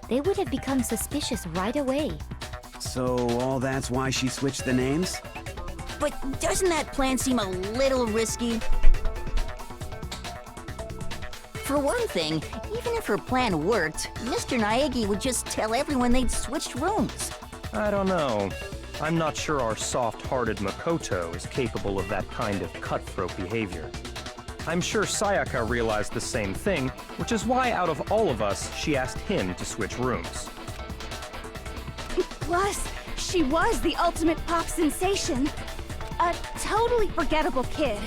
they would have become suspicious right away. So all that's why she switched the names? But doesn't that plan seem a little risky? For one thing, even if her plan worked, Mr. Naegi would just tell everyone they'd switched rooms. I don't know. I'm not sure our soft-hearted Makoto is capable of that kind of cutthroat behavior. I'm sure Sayaka realized the same thing, which is why out of all of us, she asked him to switch rooms. Plus, she was the ultimate pop sensation. A totally forgettable kid.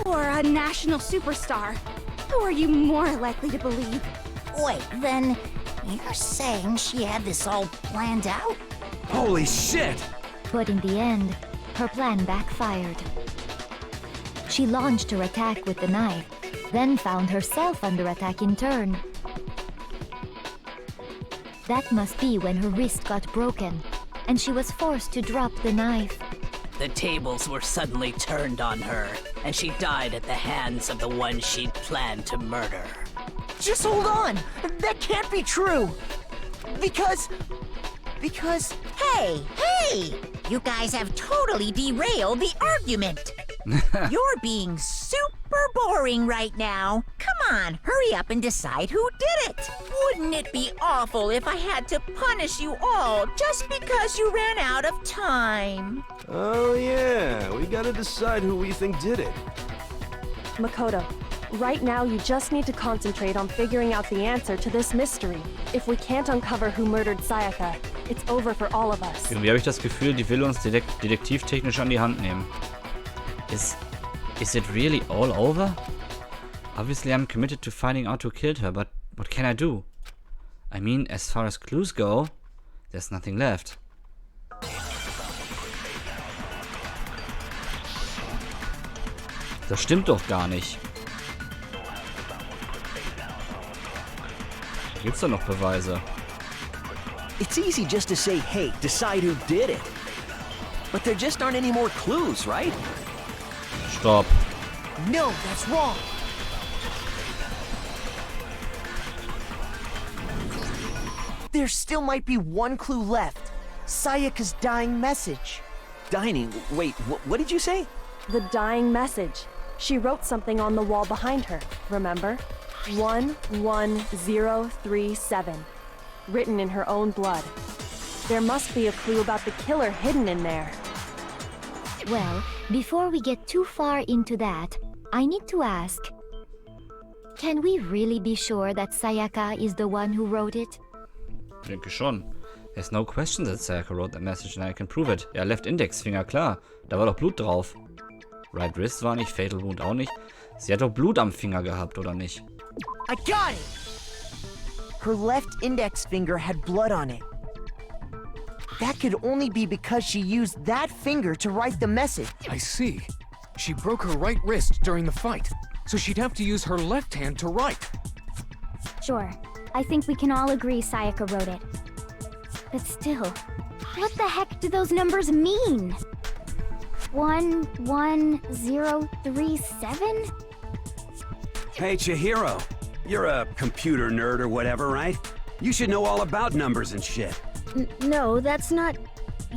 Or a national superstar. Who are you more likely to believe? Wait, then you're saying she had this all planned out? Holy shit! But in the end, her plan backfired. She launched her attack with the knife, then found herself under attack in turn. That must be when her wrist got broken, and she was forced to drop the knife. The tables were suddenly turned on her, and she died at the hands of the one she'd planned to murder. Just hold on! That can't be true! Because... Hey! You guys have totally derailed the argument! You're being super boring right now. Come on, hurry up and decide who did it. Wouldn't it be awful if I had to punish you all just because you ran out of time? Oh yeah, we gotta decide who we think did it. Makoto, right now you just need to concentrate on figuring out the answer to this mystery. If we can't uncover who murdered Sayaka, it's over for all of us. Irgendwie habe ich das Gefühl, die will uns detektivtechnisch an die Hand nehmen. Is it really all over? Obviously I'm committed to finding out who killed her, but what can I do? I mean, as far as clues go, there's nothing left. Das stimmt doch gar nicht. Da gibt's doch noch Beweise. it's easy just to say, hey, decide who did it. But there just aren't any more clues, right? Stop. No, that's wrong. There still might be one clue left. Sayaka's dying message. Dying? Wait, what did you say? The dying message. She wrote something on the wall behind her, remember? 11037. Written in her own blood. There must be a clue about the killer hidden in there. Well, before we get too far into that, I need to ask, can we really be sure that Sayaka is the one who wrote it? Ich denke schon. There's no question that Sayaka wrote that message and I can prove it. Ja, Left Index Finger, klar. Da war doch Blut drauf. Right Wrist war nicht, Fatal Wound auch nicht. Sie hat doch Blut am Finger gehabt, oder nicht? I got it! Her left index finger had blood on it. That could only be because she used that finger to write the message. I see. She broke her right wrist during the fight, so she'd have to use her left hand to write. Sure. I think we can all agree Sayaka wrote it. But still, what the heck do those numbers mean? 11037? Hey, Chihiro. You're a computer nerd or whatever, right? You should know all about numbers and shit. No, that's not...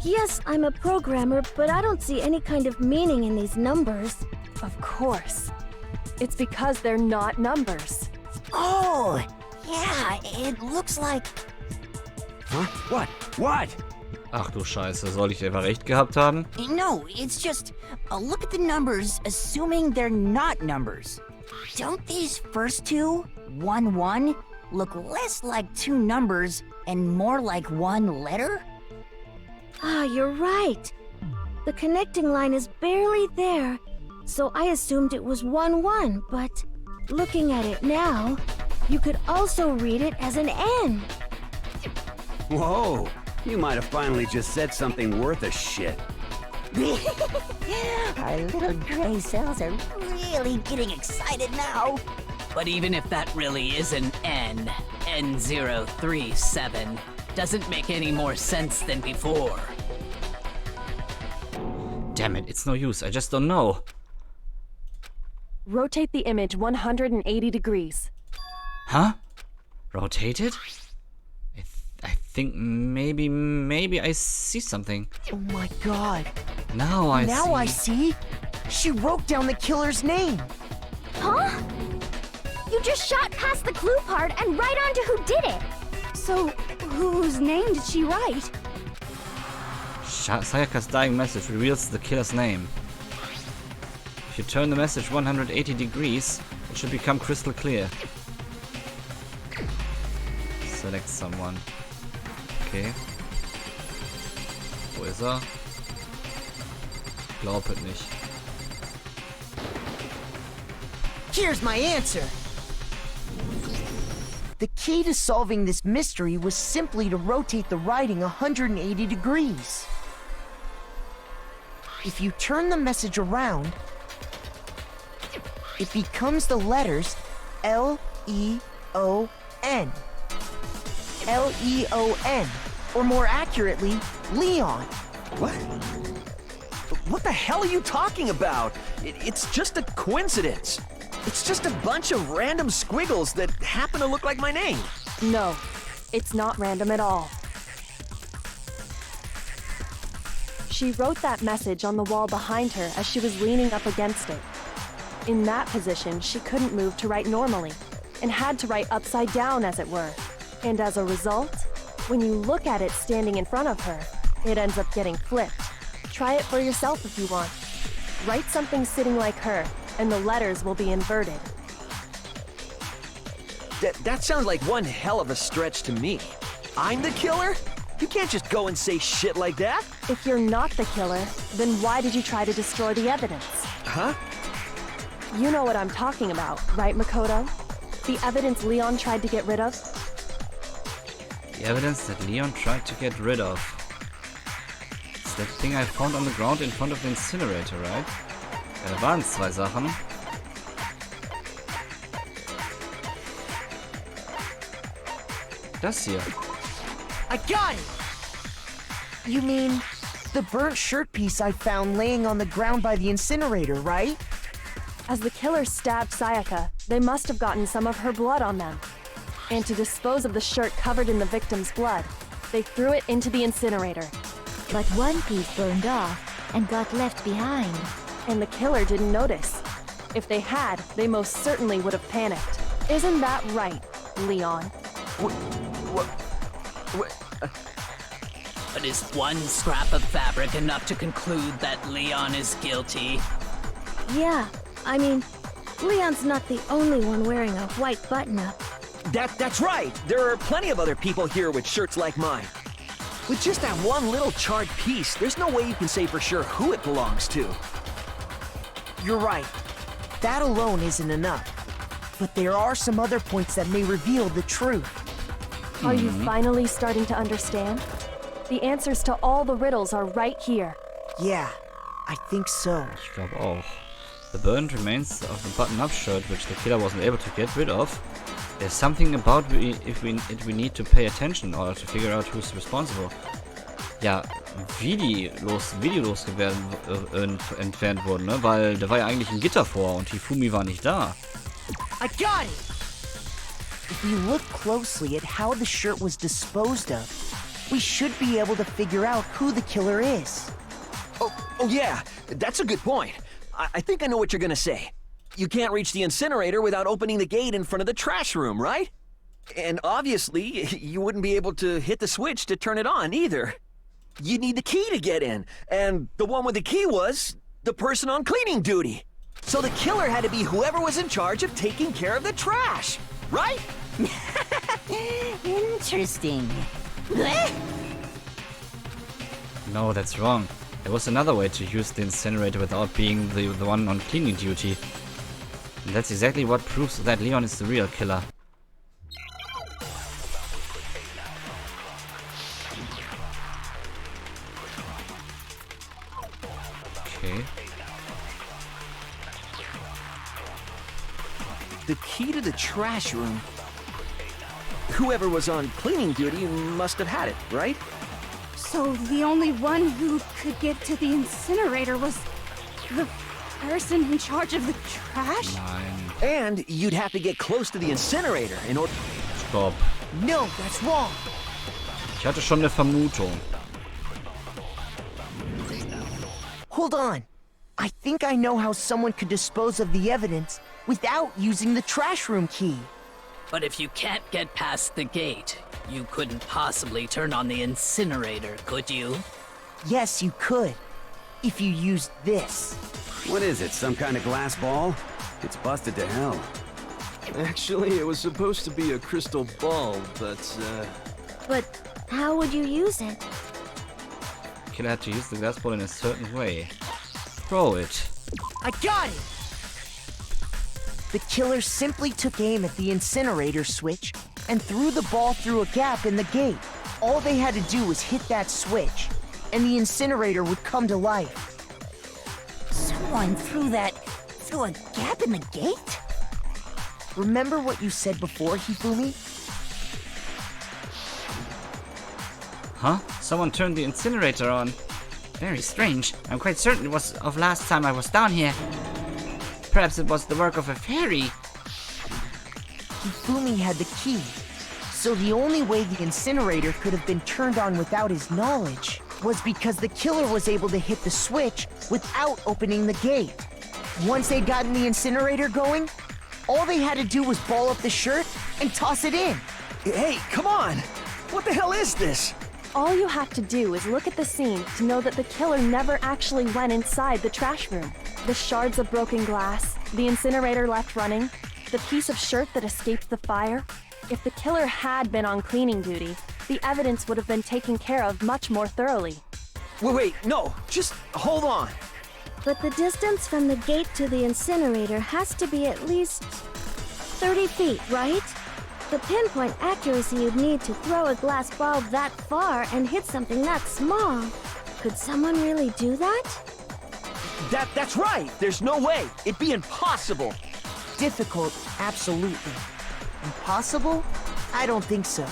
Yes, I'm a programmer, but I don't see any kind of meaning in these numbers. Of course. It's because they're not numbers. Oh, yeah, it looks like... Huh? What? What? Ach du Scheiße, soll ich etwa recht gehabt haben? No, it's just... look at the numbers, assuming they're not numbers. Don't these first two, 1-1, look less like two numbers and more like one letter? Ah, you're right. The connecting line is barely there, so I assumed it was 1-1, but looking at it now, you could also read it as an N. Whoa, you might have finally just said something worth a shit. Our little gray cells are really getting excited now. But even if that really is an N, N037, doesn't make any more sense than before. Damn it, it's no use, I just don't know. Rotate the image 180 degrees. Huh? Rotate it? think maybe I see something. Oh my god. Now I see. She wrote down the killer's name. Huh? You just shot past the clue part and right onto who did it. So, whose name did she write? Sayaka's dying message reveals the killer's name. If you turn the message 180 degrees, it should become crystal clear. Select someone. Okay. Wo ist er? Glaub es nicht. Here's my answer. The key to solving this mystery was simply to rotate the writing 180 degrees. If you turn the message around, it becomes the letters L-E-O-N. L-E-O-N, or more accurately, Leon. What? What the hell are you talking about? It's just a coincidence. It's just a bunch of random squiggles that happen to look like my name. No, it's not random at all. She wrote that message on the wall behind her as she was leaning up against it. In that position, she couldn't move to write normally, and had to write upside down, as it were. And as a result, when you look at it standing in front of her, it ends up getting flipped. Try it for yourself if you want. Write something sitting like her, and the letters will be inverted. That sounds like one hell of a stretch to me. I'm the killer? You can't just go and say shit like that. If you're not the killer, then why did you try to destroy the evidence? Huh? You know what I'm talking about, right, Makoto? The evidence Leon tried to get rid of? The evidence that Leon tried to get rid of. It's that thing I found on the ground in front of the incinerator, right? Ja, da waren zwei Sachen. Das hier. I got it! You mean the burnt shirt piece I found laying on the ground by the incinerator, right? As the killer stabbed Sayaka, they must have gotten some of her blood on them. And to dispose of the shirt covered in the victim's blood, they threw it into the incinerator. But one piece burned off and got left behind. And the killer didn't notice. If they had, they most certainly would have panicked. Isn't that right, Leon? But is one scrap of fabric enough to conclude that Leon is guilty? Yeah, I mean, Leon's not the only one wearing a white button-up. That's right. There are plenty of other people here with shirts like mine. With just that one little charred piece, there's no way you can say for sure who it belongs to. You're right. That alone isn't enough. But there are some other points that may reveal the truth. Are you finally starting to understand? The answers to all the riddles are right here. Yeah, I think so. Ich glaube auch. The burned remains of the button-up shirt, which the killer wasn't able to get rid of. There's something about it we need to pay attention in order to figure out who's responsible. Ja, wie die videolos entfernt wurden, ne? Weil da war ja eigentlich ein Gitter vor und Hifumi war nicht da. I got it! If we look closely at how the shirt was disposed of, we should be able to figure out who the killer is. Oh yeah, that's a good point. I think I know what you're gonna say. You can't reach the incinerator without opening the gate in front of the trash room, right? And obviously, you wouldn't be able to hit the switch to turn it on either. You need the key to get in, and the one with the key was the person on cleaning duty. So the killer had to be whoever was in charge of taking care of the trash, right? Interesting. No, that's wrong. There was another way to use the incinerator without being the one on cleaning duty. And that's exactly what proves that Leon is the real killer. Okay. The key to the trash room. Whoever was on cleaning duty must have had it, right? So the only one who could get to the incinerator was the person in charge of the trash? Nein. And you'd have to get close to the incinerator in order. Stop. No, that's wrong. Ich hatte schon eine Vermutung. Hold on. I think I know how someone could dispose of the evidence without using the trash room key. But if you can't get past the gate, you couldn't possibly turn on the incinerator, could you? Yes, you could. If you used this. What is it, some kind of glass ball? It's busted to hell. Actually, it was supposed to be a crystal ball, but, But how would you use it? Killer had to use the glass ball in a certain way. Throw it. I got it! The killer simply took aim at the incinerator switch and threw the ball through a gap in the gate. All they had to do was hit that switch, and the incinerator would come to life. Someone threw a gap in the gate? Remember what you said before, Hifumi? Huh? Someone turned the incinerator on. Very strange. I'm quite certain it was of last time I was down here. Perhaps it was the work of a fairy. Hifumi had the key, so the only way the incinerator could have been turned on without his knowledge was because the killer was able to hit the switch without opening the gate. Once they'd gotten the incinerator going, all they had to do was ball up the shirt and toss it in. hey, come on! What the hell is this? All you have to do is look at the scene to know that the killer never actually went inside the trash room. The shards of broken glass, the incinerator left running, the piece of shirt that escaped the fire. If the killer had been on cleaning duty, the evidence would have been taken care of much more thoroughly. Wait, no, just hold on. But the distance from the gate to the incinerator has to be at least 30 feet, right? The pinpoint accuracy you'd need to throw a glass ball that far and hit something that small. Could someone really do that? That's right! There's no way! It'd be impossible! Difficult, absolutely. Impossible? I don't think so.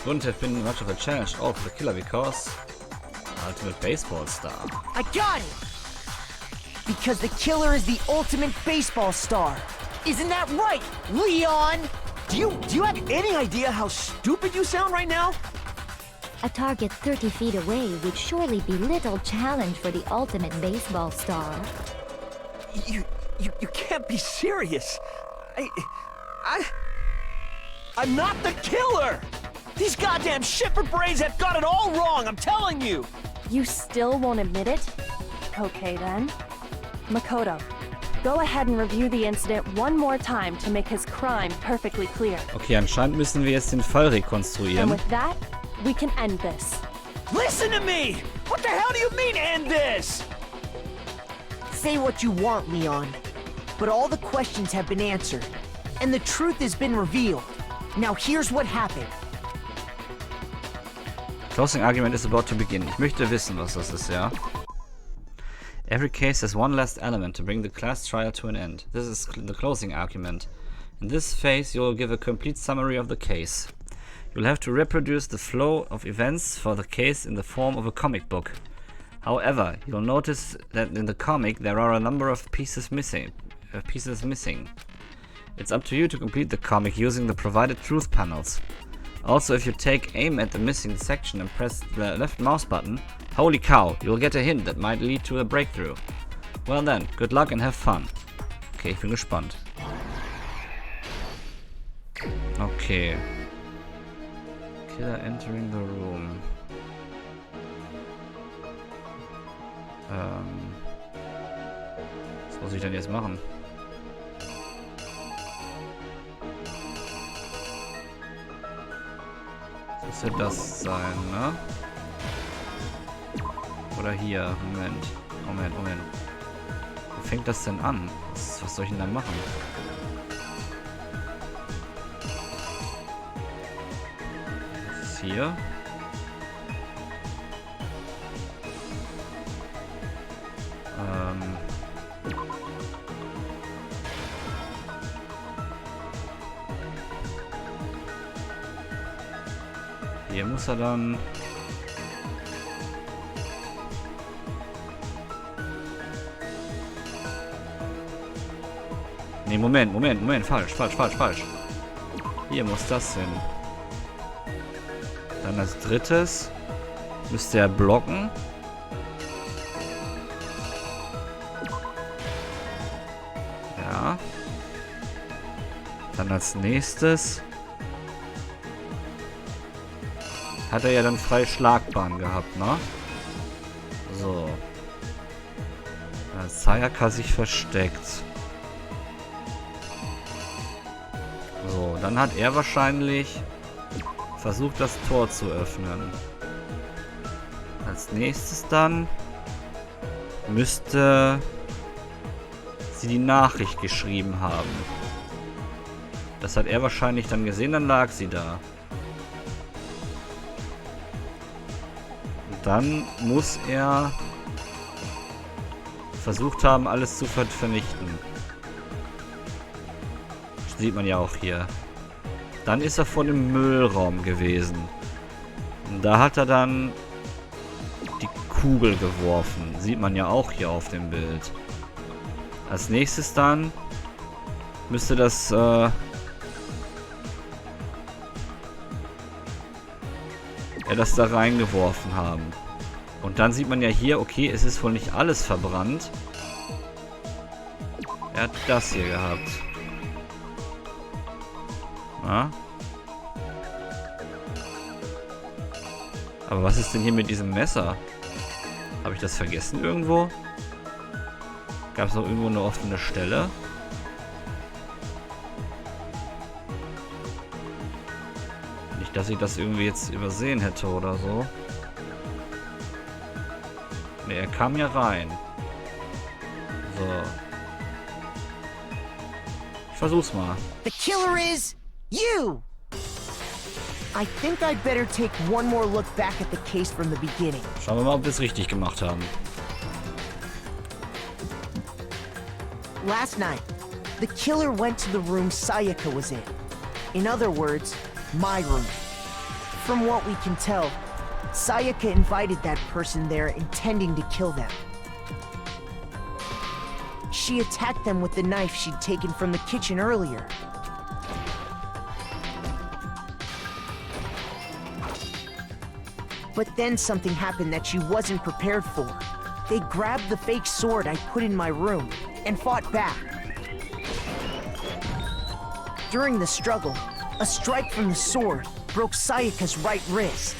Wouldn't have been much of a challenge at all for the killer because... Ultimate baseball star. I got it! Because the killer is the ultimate baseball star. Isn't that right, Leon? Do you have any idea how stupid you sound right now? A target 30 feet away would surely be little challenge for the ultimate baseball star. You can't be serious. I'm not the killer! These goddamn Shipper Brains have got it all wrong, I'm telling you! You still won't admit it? Okay then. Makoto, go ahead and review the incident one more time to make his crime perfectly clear. Okay, anscheinend müssen wir jetzt den Fall And rekonstruieren. with that, we can end this. Listen to me! What the hell do you mean, end this? Say what you want, Leon. But all the questions have been answered, and the truth has been revealed. Now here's what happened. Closing argument is about to begin. Ich möchte wissen, was das ist, ja? Every case has one last element to bring the class trial to an end. This is the closing argument. In this phase, you will give a complete summary of the case. You'll have to reproduce the flow of events for the case in the form of a comic book. However, you'll notice that in the comic there are a number of pieces missing. It's up to you to complete the comic using the provided truth panels. Also, if you take aim at the missing section and press the left mouse button, holy cow, you'll get a hint that might lead to a breakthrough. Well then, good luck and have fun. Okay, ich bin gespannt. Okay. Killer entering the room. Was muss ich denn jetzt machen? Das müsste das sein, ne? Oder hier. Moment. Wo fängt das denn an? Was soll ich denn da machen? Das ist hier. Hier muss er dann... Ne, Moment. Falsch. Hier muss das hin. Dann als drittes müsste er blocken. Ja. Dann als nächstes hat er ja dann freie Schlagbahn gehabt, ne? So. Als Sayaka sich versteckt. So, dann hat er wahrscheinlich versucht, das Tor zu öffnen. Als nächstes dann müsste sie die Nachricht geschrieben haben. Das hat er wahrscheinlich dann gesehen, dann lag sie da. Und dann muss er versucht haben, alles zu vernichten. Das sieht man ja auch hier. Dann ist er vor dem Müllraum gewesen. Und da hat er dann die Kugel geworfen. Sieht man ja auch hier auf dem Bild. Als nächstes dann müsste das er das da reingeworfen haben. Und dann sieht man ja hier, okay, es ist wohl nicht alles verbrannt. Er hat das hier gehabt. Na? Aber was ist denn hier mit diesem Messer? Habe ich das vergessen irgendwo? Gab es noch irgendwo eine offene Stelle? Nicht, dass ich das irgendwie jetzt übersehen hätte oder so. Ne, er kam ja rein. So. Ich versuch's mal. The killer is you! I think I'd better take one more look back at the case from the beginning. Schauen wir mal, ob wir es richtig gemacht haben. Last night, the killer went to the room Sayaka was in. In other words, my room. From what we can tell, Sayaka invited that person there intending to kill them. She attacked them with the knife she'd taken from the kitchen earlier. But then something happened that she wasn't prepared for. They grabbed the fake sword I put in my room and fought back. During the struggle, a strike from the sword broke Sayaka's right wrist.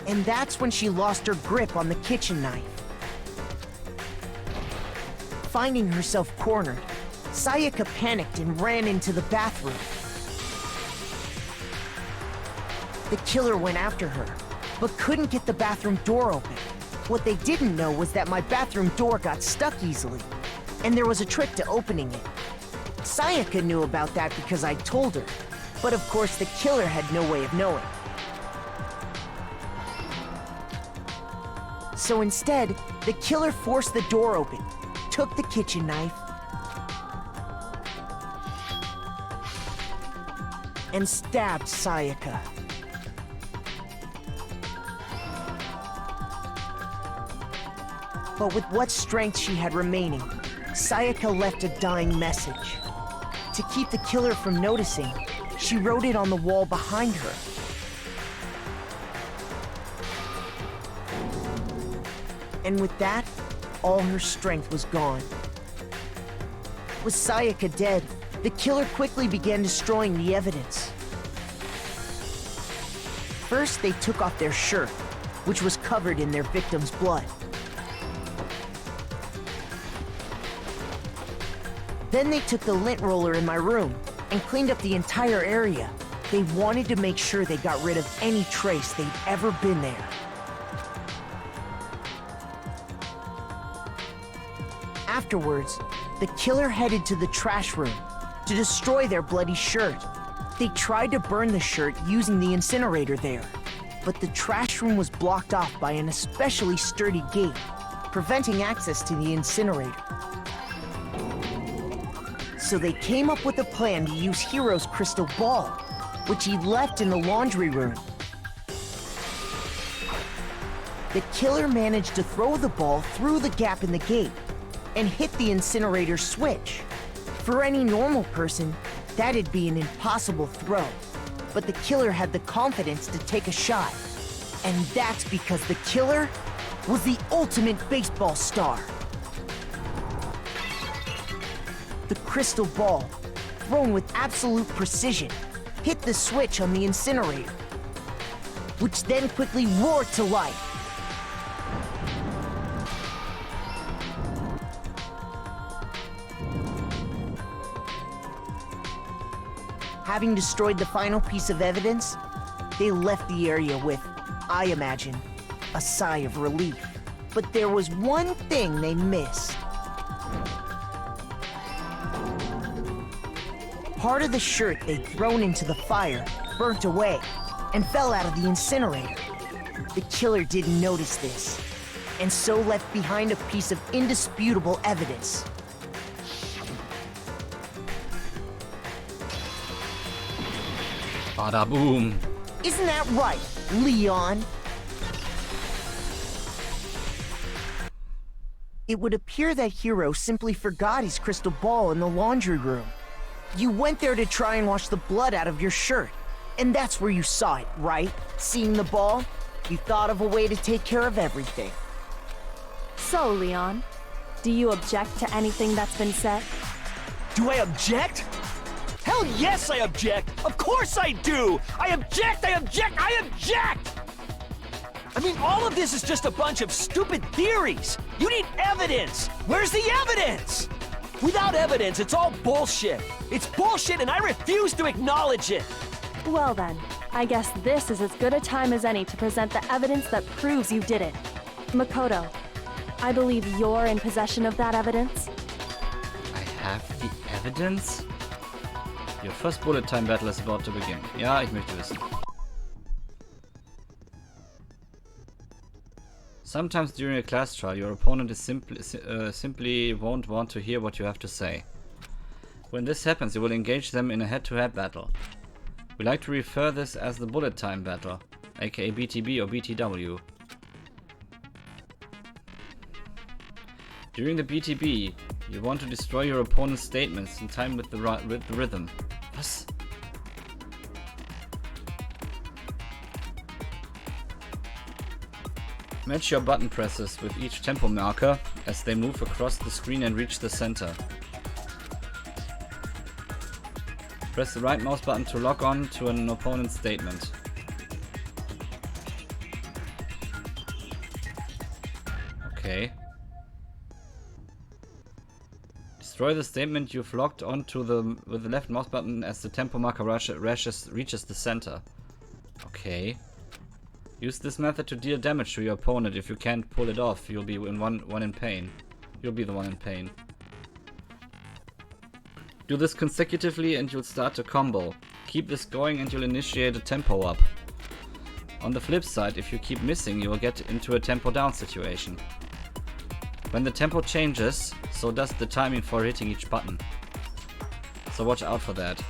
And that's when she lost her grip on the kitchen knife. Finding herself cornered, Sayaka panicked and ran into the bathroom. The killer went after her, but couldn't get the bathroom door open. What they didn't know was that my bathroom door got stuck easily, and there was a trick to opening it. Sayaka knew about that because I told her, but of course the killer had no way of knowing. So instead, the killer forced the door open, took the kitchen knife, and stabbed Sayaka. But with what strength she had remaining, Sayaka left a dying message. To keep the killer from noticing, she wrote it on the wall behind her. And with that, all her strength was gone. With Sayaka dead, the killer quickly began destroying the evidence. First, they took off their shirt, which was covered in their victim's blood. Then they took the lint roller in my room and cleaned up the entire area. They wanted to make sure they got rid of any trace they'd ever been there. Afterwards, the killer headed to the trash room to destroy their bloody shirt. They tried to burn the shirt using the incinerator there, but the trash room was blocked off by an especially sturdy gate, preventing access to the incinerator. So they came up with a plan to use Hiro's crystal ball, which he left in the laundry room. The killer managed to throw the ball through the gap in the gate and hit the incinerator switch, For any normal person, that'd be an impossible throw. But the killer had the confidence to take a shot. And that's because the killer was the ultimate baseball star. The crystal ball, thrown with absolute precision, hit the switch on the incinerator, which then quickly roared to life. Having destroyed the final piece of evidence, they left the area with, I imagine, a sigh of relief. But there was one thing they missed. Part of the shirt they'd thrown into the fire burnt away and fell out of the incinerator. The killer didn't notice this, and so left behind a piece of indisputable evidence. Bada boom. Isn't that right, Leon? It would appear that Hiro simply forgot his crystal ball in the laundry room. You went there to try and wash the blood out of your shirt, and that's where you saw it, right? Seeing the ball, you thought of a way to take care of everything. So, Leon, do you object to anything that's been said? Do I object? Hell yes, I object! Of course I do! I object! I object! I object! I mean, all of this is just a bunch of stupid theories! You need evidence! Where's the evidence? Without evidence, it's all bullshit! It's bullshit and I refuse to acknowledge it! Well then, I guess this is as good a time as any to present the evidence that proves you did it. Makoto, I believe you're in possession of that evidence? I have the evidence? Your first bullet time battle is about to begin. Ja, ich möchte wissen. Sometimes during a class trial, your opponent is simply won't want to hear what you have to say. When this happens, you will engage them in a head-to-head battle. We like to refer this as the bullet time battle, aka BTB or BTW. During the BTB, you want to destroy your opponent's statements in time with the rhythm. Was? Match your button presses with each tempo marker as they move across the screen and reach the center. Press the right mouse button to lock on to an opponent's statement. Okay. Destroy the statement you've locked onto with the left mouse button as the tempo marker reaches the center. Okay. Use this method to deal damage to your opponent. If you can't pull it off, you'll be one in pain. You'll be the one in pain. Do this consecutively and you'll start a combo. Keep this going and you'll initiate a tempo up. On the flip side, if you keep missing, you will get into a tempo down situation. When the tempo changes, so does the timing for hitting each button. So watch out for that.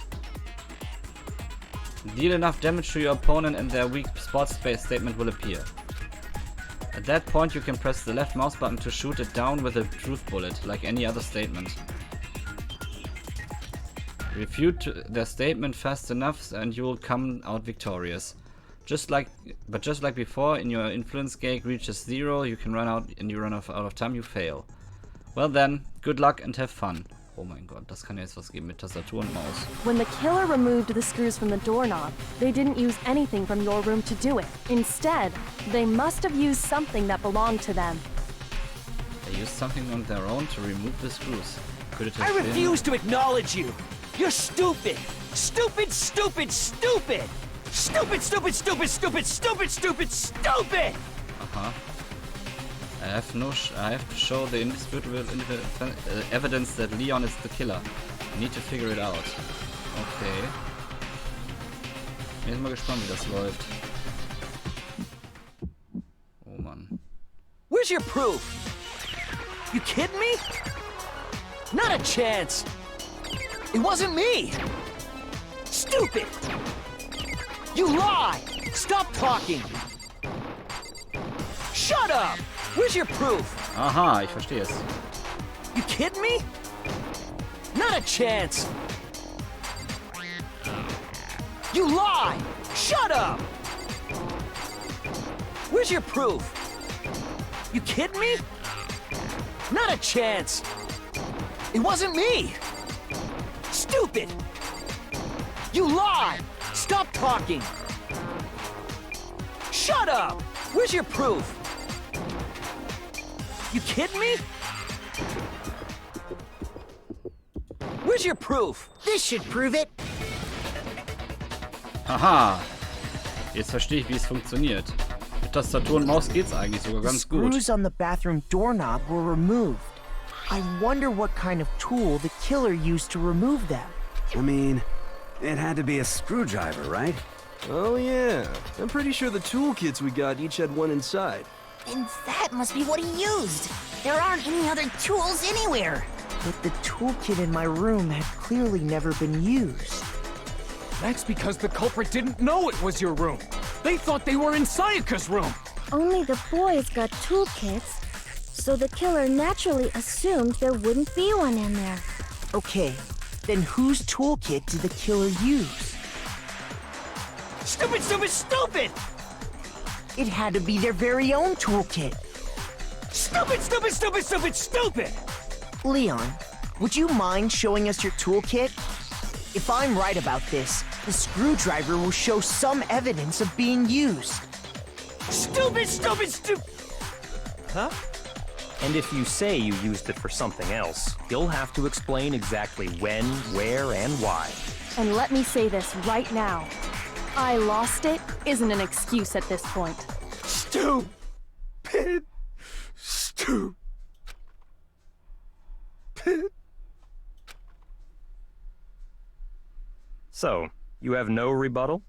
Deal enough damage to your opponent and their weak spot space statement will appear. At that point you can press the left mouse button to shoot it down with a truth bullet, like any other statement. Refute their statement fast enough and you will come out victorious. Just like before, in your influence gauge reaches 0, you can run out and you run out of time, you fail. Well then, good luck and have fun. Oh mein Gott, das kann ja jetzt was geben mit Tastatur und Maus. When the killer removed the screws from the doorknob, they didn't use anything from your room to do it. Instead, they must have used something that belonged to them. They used something on their own to remove the screws. Could it have I been... refuse to acknowledge you! You're stupid! Stupid, stupid, stupid! Stupid, stupid, stupid, stupid, stupid, stupid, stupid! Uh-huh. I have to show the indisputable evidence that Leon is the killer. I need to figure it out. Okay. Ich bin jetzt mal gespannt, wie das läuft. Oh Mann. Where's your proof? You kidding me? Not a chance! It wasn't me! Stupid! You lie! Stop talking! Shut up! Where's your proof? Aha, ich verstehe es. You kidding me? Not a chance! You lie! Shut up! Where's your proof? You kidding me? Not a chance! It wasn't me! Stupid! You lie! Stop talking! Shut up! Where's your proof? You kidding me? Where's your proof? This should prove it. Haha. Jetzt verstehe ich, wie es funktioniert. Mit Tastatur und Maus geht's eigentlich sogar The ganz gut. screws on the bathroom doorknob were removed. I wonder what kind of tool the killer used to remove them. I mean, it had to be a screwdriver, right? Oh yeah, I'm pretty sure the toolkits we got each had one inside. And that must be what he used. There aren't any other tools anywhere. But the toolkit in my room had clearly never been used. That's because the culprit didn't know it was your room. They thought they were in Sayaka's room. Only the boys got toolkits, so the killer naturally assumed there wouldn't be one in there. Okay, then whose toolkit did the killer use? Stupid, stupid, stupid! It had to be their very own toolkit. Stupid, stupid, stupid, stupid, stupid! Leon, would you mind showing us your toolkit? If I'm right about this, the screwdriver will show some evidence of being used. Stupid, stupid, stupid! Huh? And if you say you used it for something else, you'll have to explain exactly when, where, and why. And let me say this right now. I lost it isn't an excuse at this point. Stupid. Stupid. So, you have no rebuttal?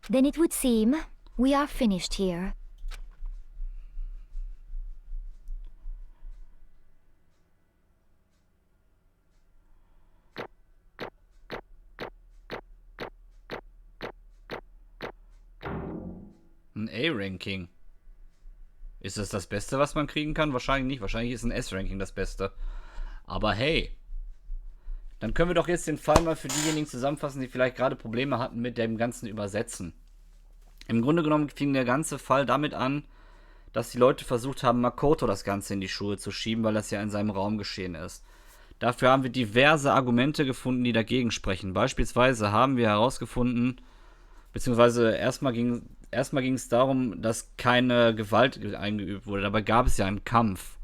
Then it would seem we are finished here. Ein A-Ranking. Ist es das Beste, was man kriegen kann? Wahrscheinlich nicht. Wahrscheinlich ist ein S-Ranking das Beste. Aber hey. Dann können wir doch jetzt den Fall mal für diejenigen zusammenfassen, die vielleicht gerade Probleme hatten mit dem ganzen Übersetzen. Im Grunde genommen fing der ganze Fall damit an, dass die Leute versucht haben, Makoto das Ganze in die Schuhe zu schieben, weil das ja in seinem Raum geschehen ist. Dafür haben wir diverse Argumente gefunden, die dagegen sprechen. Beispielsweise haben wir herausgefunden, beziehungsweise erstmal ging es darum, dass keine Gewalt eingeübt wurde. Dabei gab es ja einen Kampf.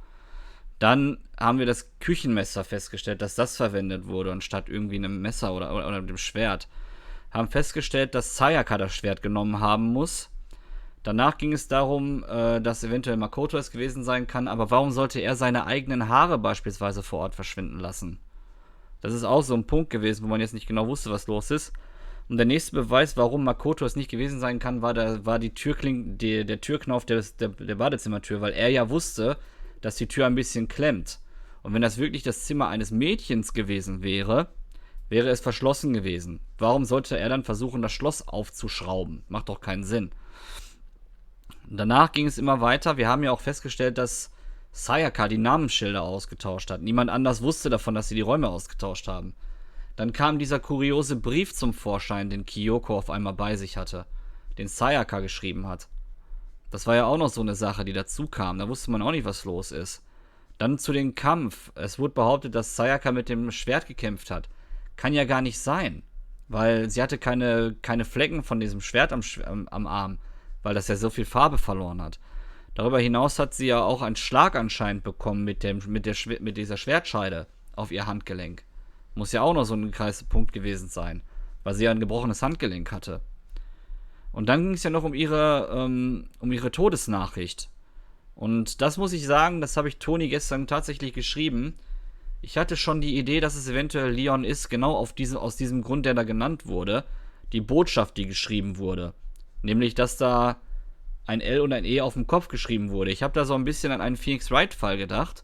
Dann haben wir das Küchenmesser festgestellt, dass das verwendet wurde, anstatt irgendwie einem Messer oder dem Schwert. Haben festgestellt, dass Sayaka das Schwert genommen haben muss. Danach ging es darum, dass eventuell Makoto es gewesen sein kann, aber warum sollte er seine eigenen Haare beispielsweise vor Ort verschwinden lassen? Das ist auch so ein Punkt gewesen, wo man jetzt nicht genau wusste, was los ist. Und der nächste Beweis, warum Makoto es nicht gewesen sein kann, war die der Türknauf der Badezimmertür, weil er ja wusste, dass die Tür ein bisschen klemmt. Und wenn das wirklich das Zimmer eines Mädchens gewesen wäre, wäre es verschlossen gewesen. Warum sollte er dann versuchen, das Schloss aufzuschrauben? Macht doch keinen Sinn. Und danach ging es immer weiter. Wir haben ja auch festgestellt, dass Sayaka die Namensschilder ausgetauscht hat. Niemand anders wusste davon, dass sie die Räume ausgetauscht haben. Dann kam dieser kuriose Brief zum Vorschein, den Kyoko auf einmal bei sich hatte, den Sayaka geschrieben hat. Das war ja auch noch so eine Sache, die dazu kam. Da wusste man auch nicht, was los ist. Dann zu dem Kampf. Es wurde behauptet, dass Sayaka mit dem Schwert gekämpft hat. Kann ja gar nicht sein, weil sie hatte keine Flecken von diesem Schwert am Arm, weil das ja so viel Farbe verloren hat. Darüber hinaus hat sie ja auch einen Schlag anscheinend bekommen mit dieser Schwertscheide auf ihr Handgelenk. Muss ja auch noch so ein Punkt gewesen sein, weil sie ja ein gebrochenes Handgelenk hatte. Und dann ging es ja noch um ihre Todesnachricht. Und das muss ich sagen, das habe ich Toni gestern tatsächlich geschrieben. Ich hatte schon die Idee, dass es eventuell Leon ist, genau aus diesem Grund, der da genannt wurde. Die Botschaft, die geschrieben wurde. Nämlich, dass da ein L und ein E auf dem Kopf geschrieben wurde. Ich habe da so ein bisschen an einen Phoenix Wright-Fall gedacht.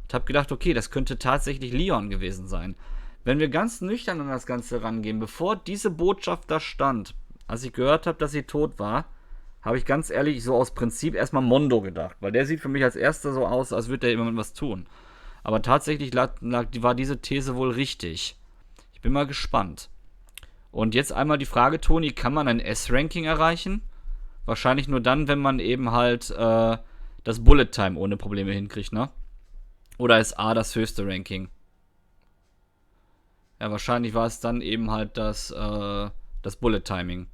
Und habe gedacht, okay, das könnte tatsächlich Leon gewesen sein. Wenn wir ganz nüchtern an das Ganze rangehen, bevor diese Botschaft da stand, als ich gehört habe, dass sie tot war, habe ich ganz ehrlich so aus Prinzip erstmal Mondo gedacht. Weil der sieht für mich als erster so aus, als würde der jemand was tun. Aber tatsächlich war diese These wohl richtig. Ich bin mal gespannt. Und jetzt einmal die Frage, Toni, kann man ein S-Ranking erreichen? Wahrscheinlich nur dann, wenn man eben halt das Bullet Time ohne Probleme hinkriegt, ne? Oder ist A das höchste Ranking? Ja, wahrscheinlich war es dann eben halt das Bullet Timing.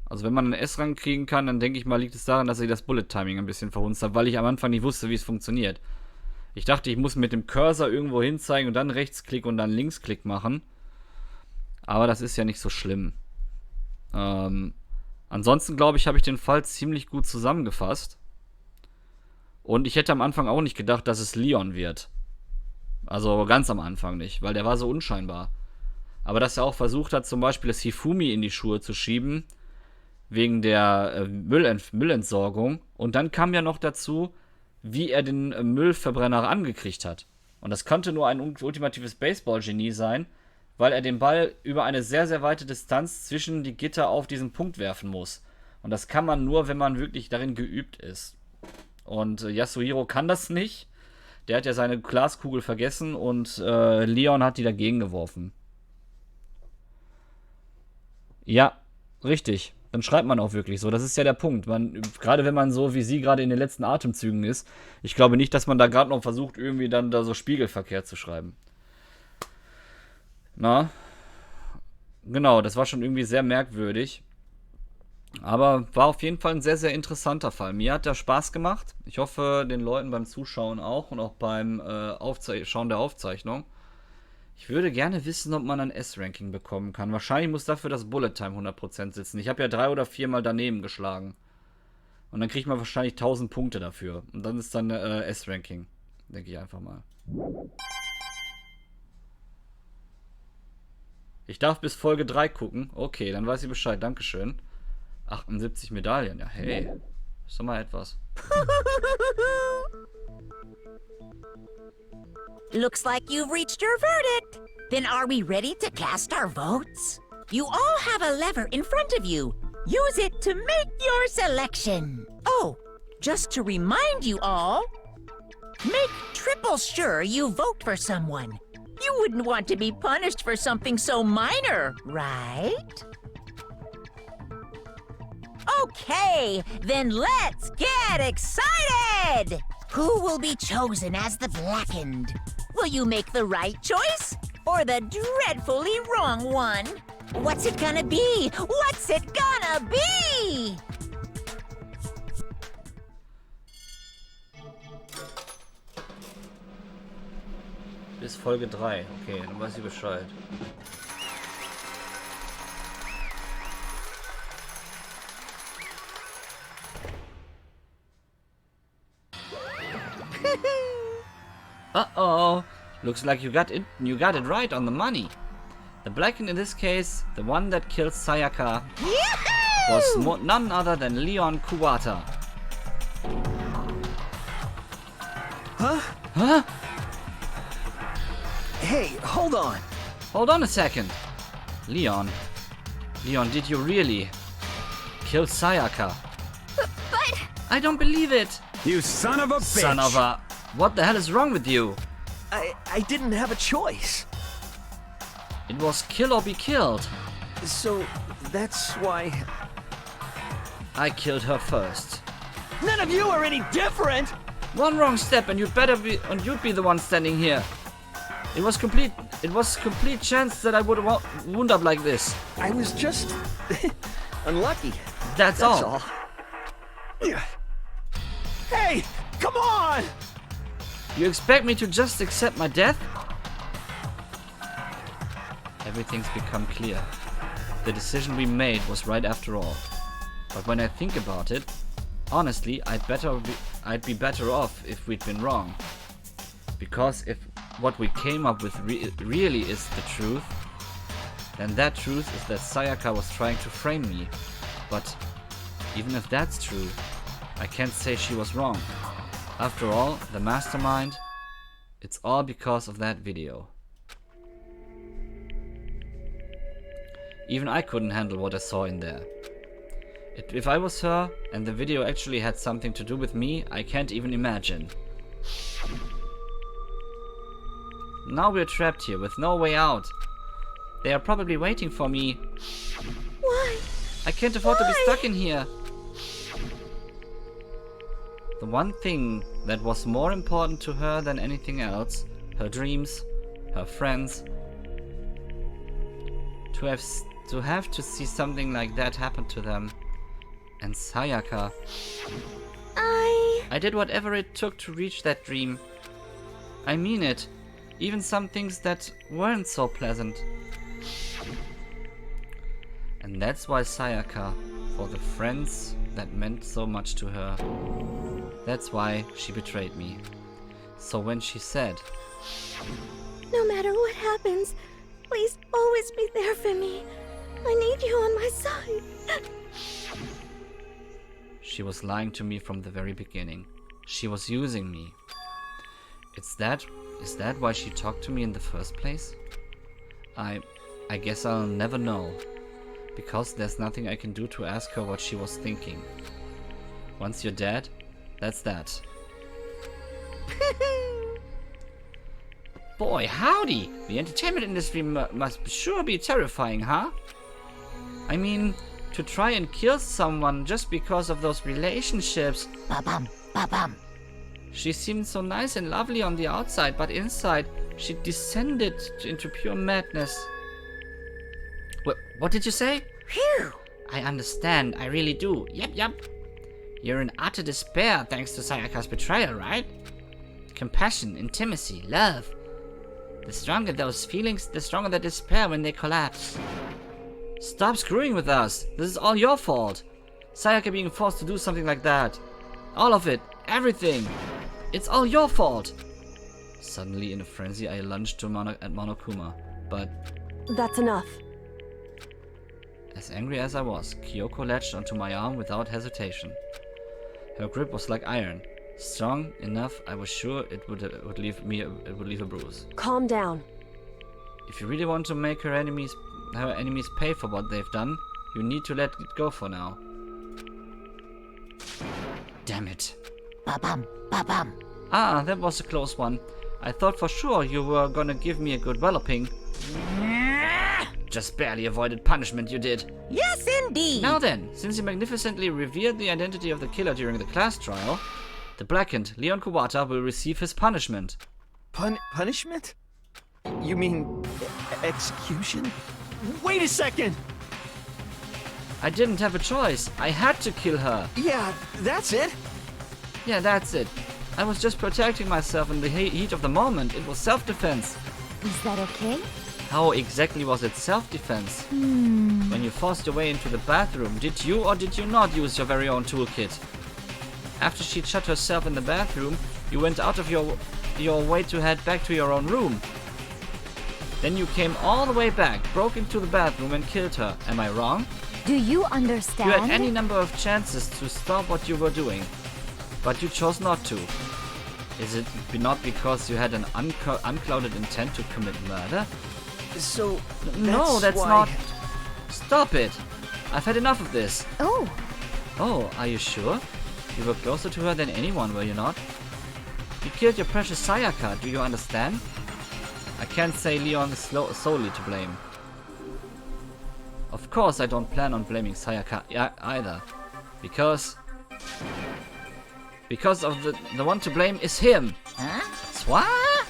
Also wenn man einen S-Rang kriegen kann, dann denke ich mal, liegt es daran, dass ich das Bullet Timing ein bisschen verhunzt habe, weil ich am Anfang nicht wusste, wie es funktioniert. Ich dachte, ich muss mit dem Cursor irgendwo hinzeigen und dann Rechtsklick und dann Linksklick machen. Aber das ist ja nicht so schlimm. Ansonsten, glaube ich, habe ich den Fall ziemlich gut zusammengefasst. Und ich hätte am Anfang auch nicht gedacht, dass es Leon wird. Also ganz am Anfang nicht, weil der war so unscheinbar. Aber dass er auch versucht hat, zum Beispiel das Hifumi in die Schuhe zu schieben, wegen der Müllentsorgung. Und dann kam ja noch dazu, wie er den Müllverbrenner angekriegt hat. Und das konnte nur ein ultimatives Baseball-Genie sein, weil er den Ball über eine sehr, sehr weite Distanz zwischen die Gitter auf diesen Punkt werfen muss. Und das kann man nur, wenn man wirklich darin geübt ist. Und Yasuhiro kann das nicht. Der hat ja seine Glaskugel vergessen und Leon hat die dagegen geworfen. Ja, richtig. Dann schreibt man auch wirklich so. Das ist ja der Punkt. Gerade wenn man so wie sie gerade in den letzten Atemzügen ist, ich glaube nicht, dass man da gerade noch versucht, irgendwie dann da so spiegelverkehrt zu schreiben. Na? Genau, das war schon irgendwie sehr merkwürdig. Aber war auf jeden Fall ein sehr, sehr interessanter Fall. Mir hat der Spaß gemacht. Ich hoffe, den Leuten beim Zuschauen auch und auch beim Schauen der Aufzeichnung. Ich würde gerne wissen, ob man ein S-Ranking bekommen kann. Wahrscheinlich muss dafür das Bullet Time 100% sitzen. Ich habe ja 3 oder 4 Mal daneben geschlagen. Und dann kriegt man wahrscheinlich 1000 Punkte dafür. Und dann ist dann S-Ranking. Denke ich einfach mal. Ich darf bis Folge 3 gucken. Okay, dann weiß ich Bescheid. Dankeschön. 78 Medaillen. Ja, hey. Ist doch mal etwas. Looks like you've reached your verdict. Then are we ready to cast our votes? You all have a lever in front of you. Use it to make your selection. Oh, just to remind you all, make triple sure you vote for someone. You wouldn't want to be punished for something so minor, right? Okay, then let's get excited! Who will be chosen as the Blackened? Will you make the right choice or the dreadfully wrong one? What's it gonna be? What's it gonna be? Bis Folge 3. Okay, dann weiß ich Bescheid. Uh-oh. Looks like you got it right on the money. The Blackened in this case, the one that killed Sayaka, was none other than Leon Kuwata. Huh? Huh? Hey, hold on. Hold on a second. Leon, did you really kill Sayaka? But... I don't believe it. You son of a bitch! Son of a... What the hell is wrong with you? I didn't have a choice. It was kill or be killed. So, that's why... I killed her first. None of you are any different! One wrong step and you'd be the one standing here. It was complete chance that I would wound up like this. I was just... unlucky. That's all. Hey, come on! You expect me to just accept my death? Everything's become clear. The decision we made was right after all. But when I think about it, honestly, I'd be better off if we'd been wrong. Because if what we came up with really is the truth, then that truth is that Sayaka was trying to frame me. But even if that's true, I can't say she was wrong. After all, the mastermind, it's all because of that video. Even I couldn't handle what I saw in there. If I was her and the video actually had something to do with me, I can't even imagine. Now we're trapped here with no way out. They are probably waiting for me. Why? I can't afford to be stuck in here. The one thing that was more important to her than anything else, her dreams, her friends, to have to see something like that happen to them. And Sayaka. I did whatever it took to reach that dream. I mean it. Even some things that weren't so pleasant. And that's why Sayaka, for the friends that meant so much to her, that's why she betrayed me. So when she said, No matter what happens, please always be there for me. I need you on my side. she was lying to me from the very beginning. She was using me. Is that why she talked to me in the first place? I guess I'll never know. Because there's nothing I can do to ask her what she was thinking. Once you're dead, that's that. Boy, howdy! The entertainment industry must sure be terrifying, huh? I mean, to try and kill someone just because of those relationships. Ba-bum, ba-bum. She seemed so nice and lovely on the outside, but inside, she descended into pure madness. What did you say? Phew! I understand, I really do. Yep. You're in utter despair thanks to Sayaka's betrayal, right? Compassion, intimacy, love. The stronger those feelings, the stronger the despair when they collapse. Stop screwing with us. This is all your fault. Sayaka being forced to do something like that. All of it. Everything. It's all your fault. Suddenly, in a frenzy, I lunged at Monokuma. But That's enough. as angry as I was, Kyoko latched onto my arm without hesitation. Her grip was like iron. Strong enough, I was sure it would leave a bruise. Calm down. If you really want to make her enemies pay for what they've done, you need to let it go for now. Damn it. Ba-bum, ba-bum. Ah, that was a close one. I thought for sure you were gonna give me a good walloping. Just barely avoided punishment, you did. Yes, indeed. Now then, since you magnificently revealed the identity of the killer during the class trial, the blackened Leon Kuwata will receive his punishment. Punishment? You mean execution? Wait a second! I didn't have a choice. I had to kill her. Yeah, that's it. Yeah, that's it. I was just protecting myself in the heat of the moment. It was self-defense. Is that okay? How exactly was it self-defense? When you forced your way into the bathroom, did you or did you not use your very own toolkit? After she'd shut herself in the bathroom, you went out of your way to head back to your own room. Then you came all the way back, broke into the bathroom and killed her. Am I wrong? Do you understand? You had any number of chances to stop what you were doing, but you chose not to. Is it not because you had an unclouded intent to commit murder? So, No, that's why... not... Stop it! I've had enough of this. Oh, Oh, are you sure? You were closer to her than anyone, were you not? You killed your precious Sayaka, do you understand? I can't say Leon is solely to blame. Of course I don't plan on blaming Sayaka either. Because of the one to blame is him. Huh? What?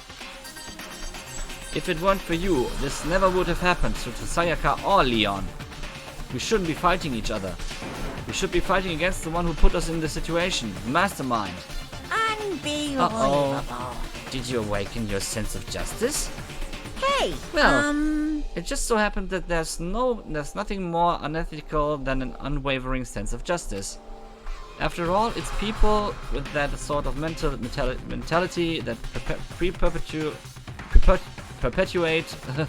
If it weren't for you, this never would have happened to Sayaka or Leon. We shouldn't be fighting each other. We should be fighting against the one who put us in this situation, the mastermind. Unbelievable. Uh-oh. Did you awaken your sense of justice? Hey, Well, it just so happened that there's nothing more unethical than an unwavering sense of justice. After all, it's people with that sort of mentality that perpetuate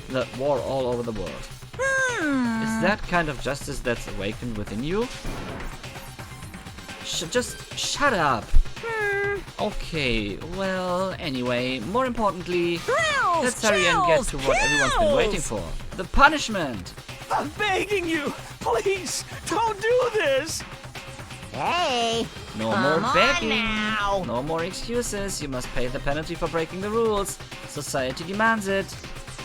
the war all over the world. Is that kind of justice that's awakened within you? Just shut up. Okay, well, anyway, more importantly, let's hurry and get to what everyone's been waiting for. The punishment! I'm begging you! Please, don't do this! Hey! No Come more on begging. now. No more excuses. You must pay the penalty for breaking the rules. Society demands it.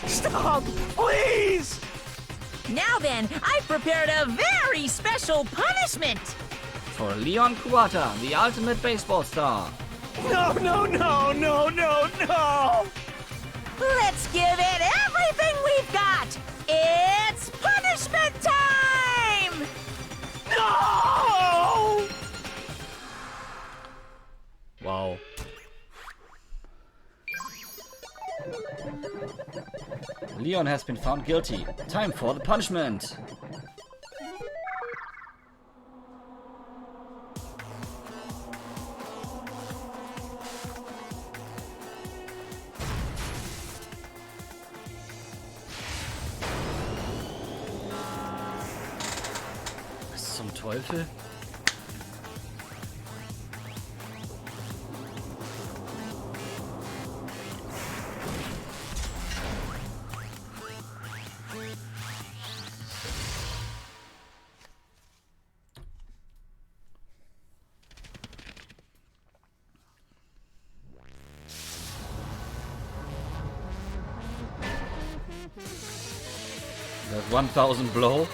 Stop! Please! Now then, I've prepared a very special punishment. For Leon Kuwata, the ultimate baseball star. No, no, no, no, no, no! Let's give it everything we've got. It's punishment time! No! Wow. Leon has been found guilty. Time for the punishment. Was zum Teufel? That 1000 blow.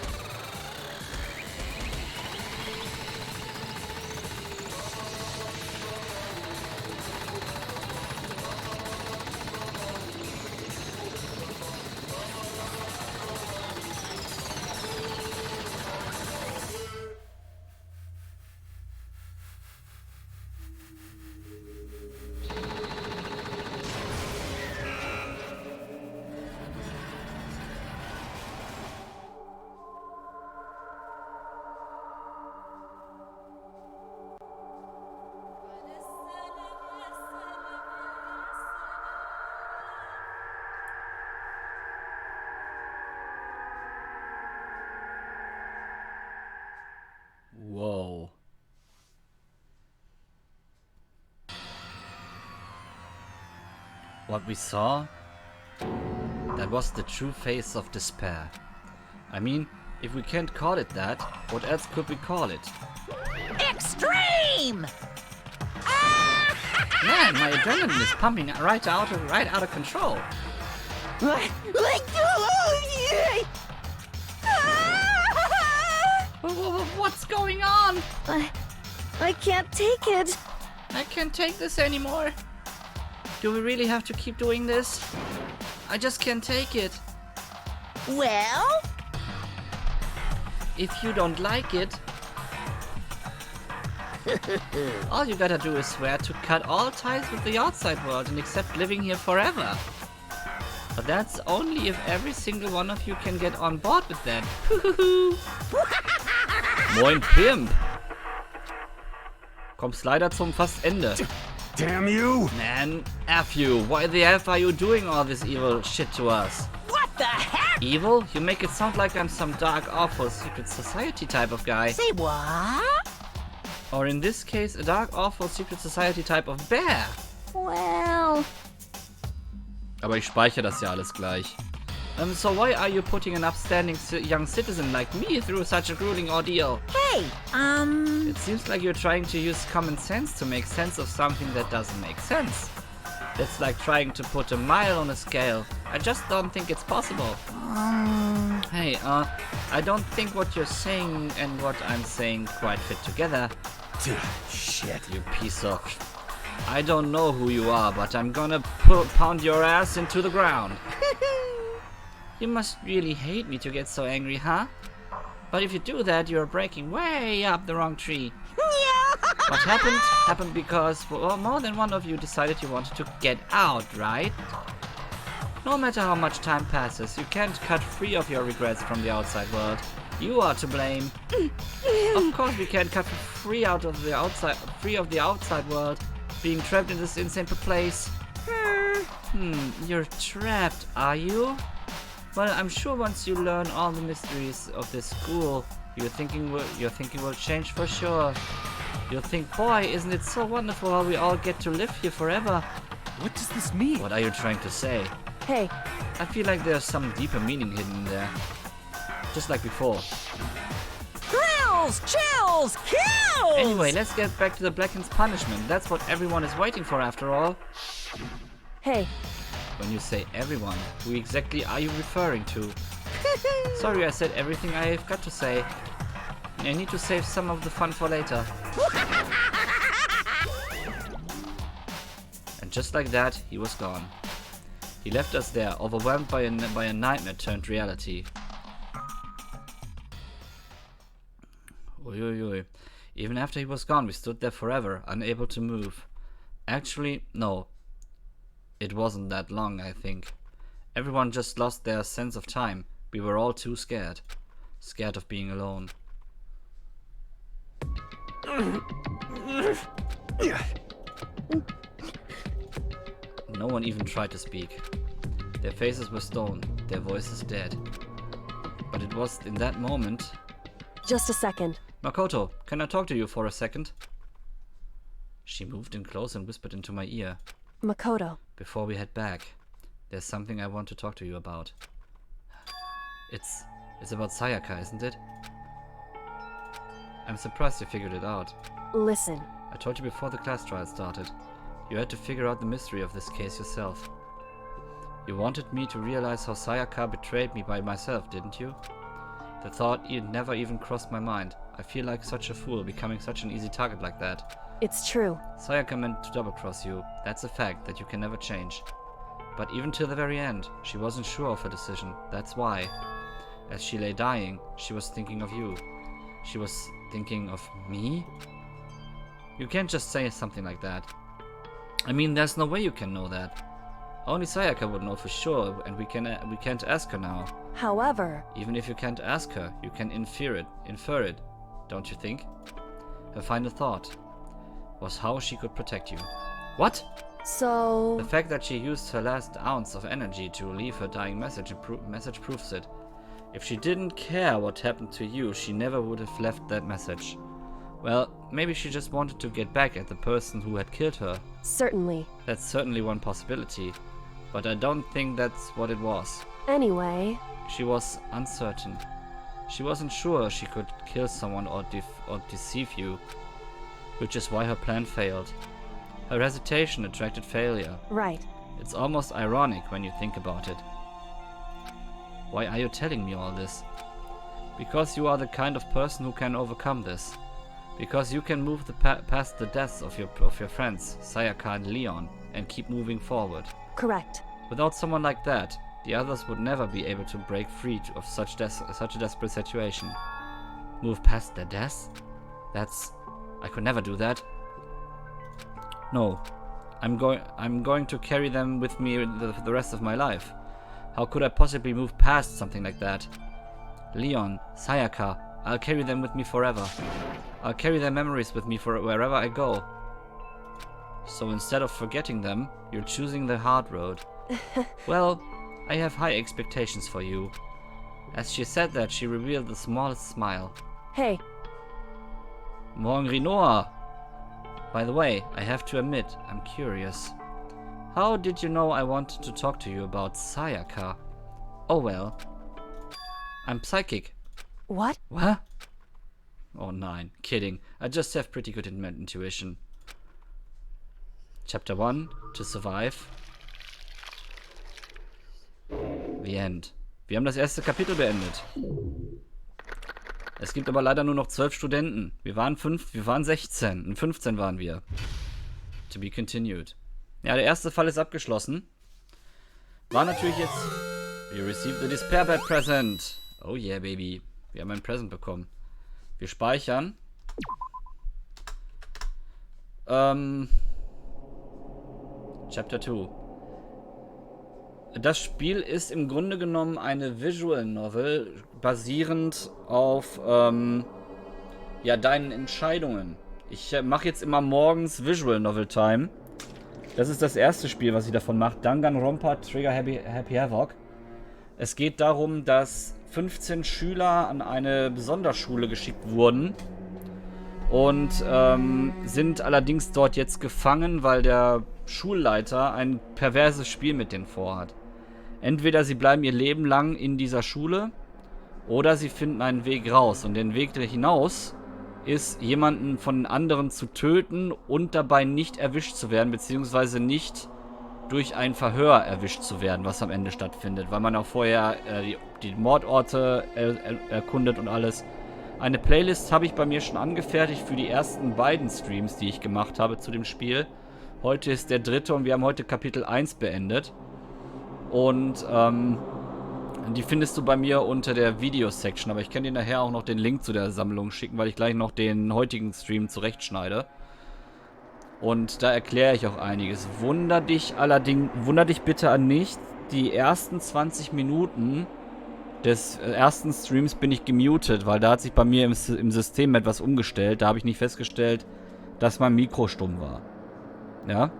Whoa. What we saw? That was the true face of despair. I mean, if we can't call it that, what else could we call it? Extreme! Man, my adrenaline is pumping right out of control. What's going on? I can't take it. I can't take this anymore. Do we really have to keep doing this? I just can't take it. Well? If you don't like it, all you gotta do is swear to cut all ties with the outside world and accept living here forever. But that's only if every single one of you can get on board with that. Moin Pimp! Kommst leider zum fast Ende. Damn you! Man, F you. Why the F are you doing all this evil shit to us? What the heck? Evil? You make it sound like I'm some dark, awful, secret society type of guy. Say what? Or in this case, a dark, awful, secret society type of bear. Well... Aber ich speichere das ja alles gleich. So why are you putting an upstanding young citizen like me through such a grueling ordeal? Hey, It seems like you're trying to use common sense to make sense of something that doesn't make sense. It's like trying to put a mile on a scale. I just don't think it's possible. Hey, I don't think what you're saying and what I'm saying quite fit together. Shit. You piece of... I don't know who you are, but I'm gonna pound your ass into the ground. You must really hate me to get so angry, huh? But if you do that, you're breaking way up the wrong tree. What happened? Happened because well, more than one of you decided you wanted to get out, right? No matter how much time passes, you can't cut free of your regrets from the outside world. You are to blame. Of course we can't cut free of the outside world, being trapped in this insane place. You're trapped, are you? Well, I'm sure once you learn all the mysteries of this school, your thinking will change for sure. You'll think, boy, isn't it so wonderful how we all get to live here forever? What does this mean? What are you trying to say? Hey, I feel like there's some deeper meaning hidden there. Just like before. Drill Kills! Chills! Kills! Anyway, let's get back to the Blacken's punishment. That's what everyone is waiting for after all. Hey, When you say everyone, who exactly are you referring to? Sorry, I said everything I've got to say. I need to save some of the fun for later. And just like that, he was gone. He left us there, overwhelmed by a nightmare turned reality. Oi, oi, oi. Even after he was gone, we stood there forever, unable to move. Actually, no. It wasn't that long, I think. Everyone just lost their sense of time. We were all too scared. Scared of being alone. No one even tried to speak. Their faces were stone, their voices dead. But it was in that moment... just a second. Makoto, can I talk to you for a second? She moved in close and whispered into my ear. Makoto. Before we head back, there's something I want to talk to you about. It's about Sayaka, isn't it? I'm surprised you figured it out. Listen. I told you before the class trial started. You had to figure out the mystery of this case yourself. You wanted me to realize how Sayaka betrayed me by myself, didn't you? The thought never even crossed my mind. I feel like such a fool, becoming such an easy target like that. It's true. Sayaka meant to double-cross you. That's a fact that you can never change. But even till the very end, she wasn't sure of her decision. That's why. As she lay dying, she was thinking of you. She was thinking of me? You can't just say something like that. I mean, there's no way you can know that. Only Sayaka would know for sure, and we can't ask her now. However... Even if you can't ask her, you can infer it, don't you think? Her final thought was how she could protect you. What? So... The fact that she used her last ounce of energy to leave her dying message proves it. If she didn't care what happened to you, she never would have left that message. Well, maybe she just wanted to get back at the person who had killed her. Certainly. That's certainly one possibility. But I don't think that's what it was. Anyway... She was uncertain. She wasn't sure she could kill someone or deceive you. Which is why her plan failed. Her hesitation attracted failure. Right. It's almost ironic when you think about it. Why are you telling me all this? Because you are the kind of person who can overcome this. Because you can move past the deaths of your friends, Sayaka and Leon, and keep moving forward. Correct. Without someone like that, the others would never be able to break free of such a desperate situation. Move past their deaths? I could never do that. No. I'm going to carry them with me the rest of my life. How could I possibly move past something like that? Leon, Sayaka, I'll carry them with me forever. I'll carry their memories with me for wherever I go. So instead of forgetting them, you're choosing the hard road. Well, I have high expectations for you. As she said that, she revealed the smallest smile. Hey. Morgen Rinoa! By the way, I have to admit, I'm curious. How did you know I wanted to talk to you about Sayaka? Oh well. I'm psychic. What? What? Oh nein, kidding. I just have pretty good intuition. Chapter 1, To Survive. The End. Wir haben das erste Kapitel beendet. Es gibt aber leider nur noch 12 Studenten. Wir waren 16. Und 15 waren wir. To be continued. Ja, der erste Fall ist abgeschlossen. War natürlich jetzt... We received the Despair Bed Present. Oh yeah, baby. Wir haben ein Present bekommen. Wir speichern. Chapter 2. Das Spiel ist im Grunde genommen eine Visual Novel, basierend auf ja, deinen Entscheidungen. Ich mache jetzt immer morgens Visual Novel Time. Das ist das erste Spiel, was ich davon mache. Danganronpa Trigger Happy Havoc. Es geht darum, dass 15 Schüler an eine Sonderschule geschickt wurden und sind allerdings dort jetzt gefangen, weil der Schulleiter ein perverses Spiel mit denen vorhat. Entweder sie bleiben ihr Leben lang in dieser Schule Oder sie finden einen Weg raus. Und den Weg hinaus ist, jemanden von anderen zu töten und dabei nicht erwischt zu werden, beziehungsweise nicht durch ein Verhör erwischt zu werden, was am Ende stattfindet, weil man auch vorher die Mordorte erkundet und alles. Eine Playlist habe ich bei mir schon angefertigt für die ersten beiden Streams, die ich gemacht habe zu dem Spiel. Heute ist der 3. und wir haben heute Kapitel 1 beendet. Und die findest du bei mir unter der Videosection, aber ich kann dir nachher auch noch den Link zu der Sammlung schicken, weil ich gleich noch den heutigen Stream zurechtschneide. Und da erkläre ich auch einiges. Wunder dich bitte an nicht, die ersten 20 Minuten des ersten Streams bin ich gemutet, weil da hat sich bei mir im System etwas umgestellt. Da habe ich nicht festgestellt, dass mein Mikro stumm war. Ja.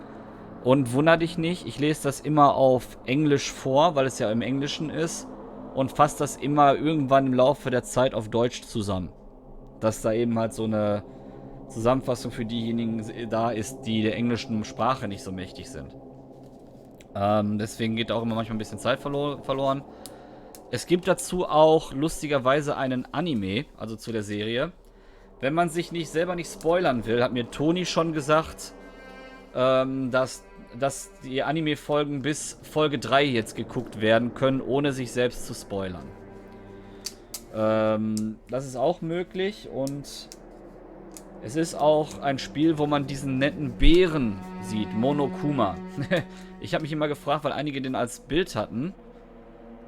Und wunder dich nicht, ich lese das immer auf Englisch vor, weil es ja im Englischen ist. Und fasse das immer irgendwann im Laufe der Zeit auf Deutsch zusammen. Dass da eben halt so eine Zusammenfassung für diejenigen da ist, die der englischen Sprache nicht so mächtig sind. Deswegen geht auch immer manchmal ein bisschen Zeit verloren. Es gibt dazu auch lustigerweise einen Anime, also zu der Serie. Wenn man sich selber nicht spoilern will, hat mir Toni schon gesagt, dass die Anime-Folgen bis Folge 3 jetzt geguckt werden können, ohne sich selbst zu spoilern. Das ist auch möglich und es ist auch ein Spiel, wo man diesen netten Bären sieht, Monokuma. Ich habe mich immer gefragt, weil einige den als Bild hatten,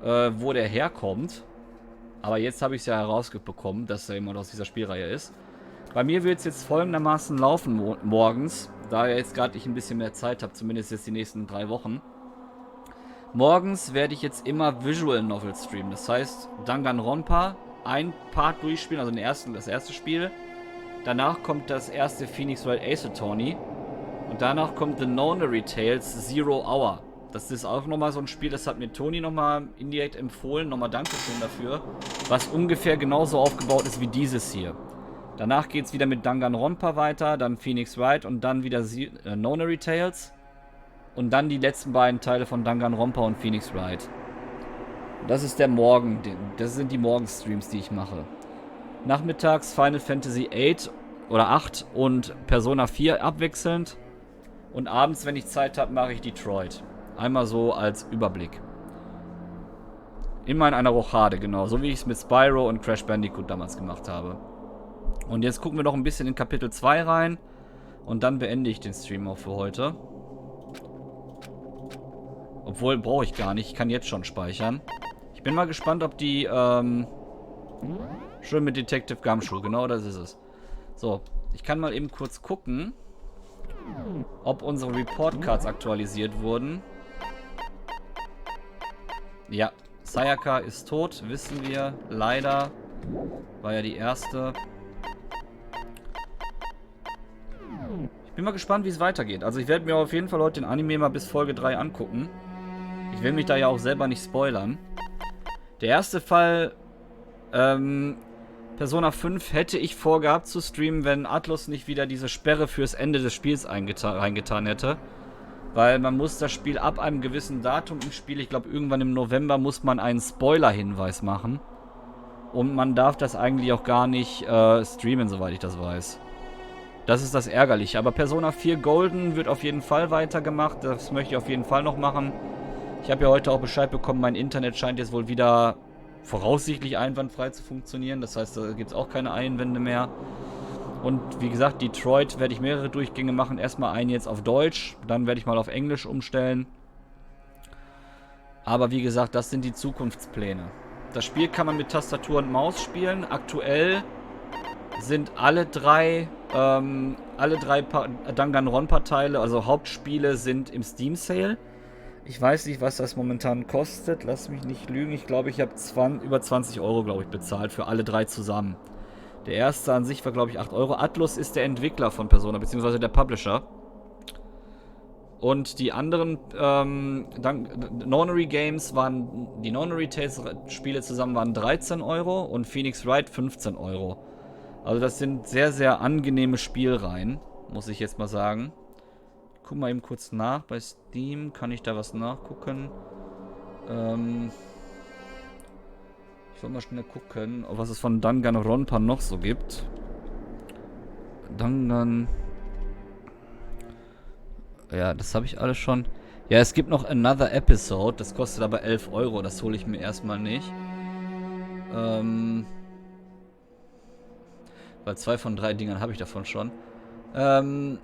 wo der herkommt. Aber jetzt habe ich es ja herausbekommen, dass er immer aus dieser Spielreihe ist. Bei mir wird es jetzt folgendermaßen laufen morgens, da jetzt gerade ich ein bisschen mehr Zeit habe, zumindest jetzt die nächsten 3 Wochen. Morgens werde ich jetzt immer Visual Novel streamen. Das heißt, Danganronpa, ein Part durchspielen, also das erste Spiel. Danach kommt das erste Phoenix Wright Ace Attorney. Und danach kommt The Nonary Tales Zero Hour. Das ist auch nochmal so ein Spiel, das hat mir Toni nochmal indirekt empfohlen. Nochmal Dankeschön dafür. Was ungefähr genauso aufgebaut ist wie dieses hier. Danach geht es wieder mit Danganronpa weiter, dann Phoenix Wright und dann wieder Nonary Tales. Und dann die letzten beiden Teile von Danganronpa und Phoenix Wright. Das ist der Morgen. Das sind die Morgenstreams, die ich mache. Nachmittags Final Fantasy 8 oder 8 und Persona 4 abwechselnd. Und abends, wenn ich Zeit habe, mache ich Detroit. Einmal so als Überblick. Immer in einer Rochade, genau. So wie ich es mit Spyro und Crash Bandicoot damals gemacht habe. Und jetzt gucken wir noch ein bisschen in Kapitel 2 rein. Und dann beende ich den Stream auch für heute. Obwohl, brauche ich gar nicht. Ich kann jetzt schon speichern. Ich bin mal gespannt, ob die, schön mit Detective Gumshoe. Genau, das ist es. So, ich kann mal eben kurz gucken, ob unsere Report Cards aktualisiert wurden. Ja, Sayaka ist tot, wissen wir. Leider. War ja die erste. Ich bin mal gespannt, wie es weitergeht. Also ich werde mir auf jeden Fall heute den Anime mal bis Folge 3 angucken. Ich will mich da ja auch selber nicht spoilern. Der erste Fall, Persona 5 hätte ich vorgehabt zu streamen, wenn Atlus nicht wieder diese Sperre fürs Ende des Spiels reingetan hätte. Weil man muss das Spiel ab einem gewissen Datum im Spiel, ich glaube irgendwann im November, muss man einen Spoiler-Hinweis machen. Und man darf das eigentlich auch gar nicht streamen, soweit ich das weiß. Das ist das Ärgerliche. Aber Persona 4 Golden wird auf jeden Fall weitergemacht. Das möchte ich auf jeden Fall noch machen. Ich habe ja heute auch Bescheid bekommen, mein Internet scheint jetzt wohl wieder voraussichtlich einwandfrei zu funktionieren. Das heißt, da gibt es auch keine Einwände mehr. Und wie gesagt, Detroit werde ich mehrere Durchgänge machen. Erstmal einen jetzt auf Deutsch, dann werde ich mal auf Englisch umstellen. Aber wie gesagt, das sind die Zukunftspläne. Das Spiel kann man mit Tastatur und Maus spielen. Aktuell sind alle drei Danganronpa-Teile, also Hauptspiele, sind im Steam Sale. Ich weiß nicht, was das momentan kostet. Lass mich nicht lügen. Ich glaube, ich habe über 20 Euro, glaube ich, bezahlt für alle drei zusammen. Der erste an sich war, glaube ich, 8 Euro. Atlus ist der Entwickler von Persona, beziehungsweise der Publisher. Und die anderen Nonary Games waren, die Nonary Tales Spiele zusammen waren 13 Euro und Phoenix Wright 15 Euro. Also das sind sehr, sehr angenehme Spielreihen, muss ich jetzt mal sagen. Guck mal eben kurz nach bei Steam. Kann ich da was nachgucken? Ich will mal schnell gucken, was es von Danganronpa noch so gibt. Ja, das habe ich alles schon. Ja, es gibt noch Another Episode. Das kostet aber 11 Euro. Das hole ich mir erstmal nicht. Weil 2 von 3 Dingern habe ich davon schon. Mit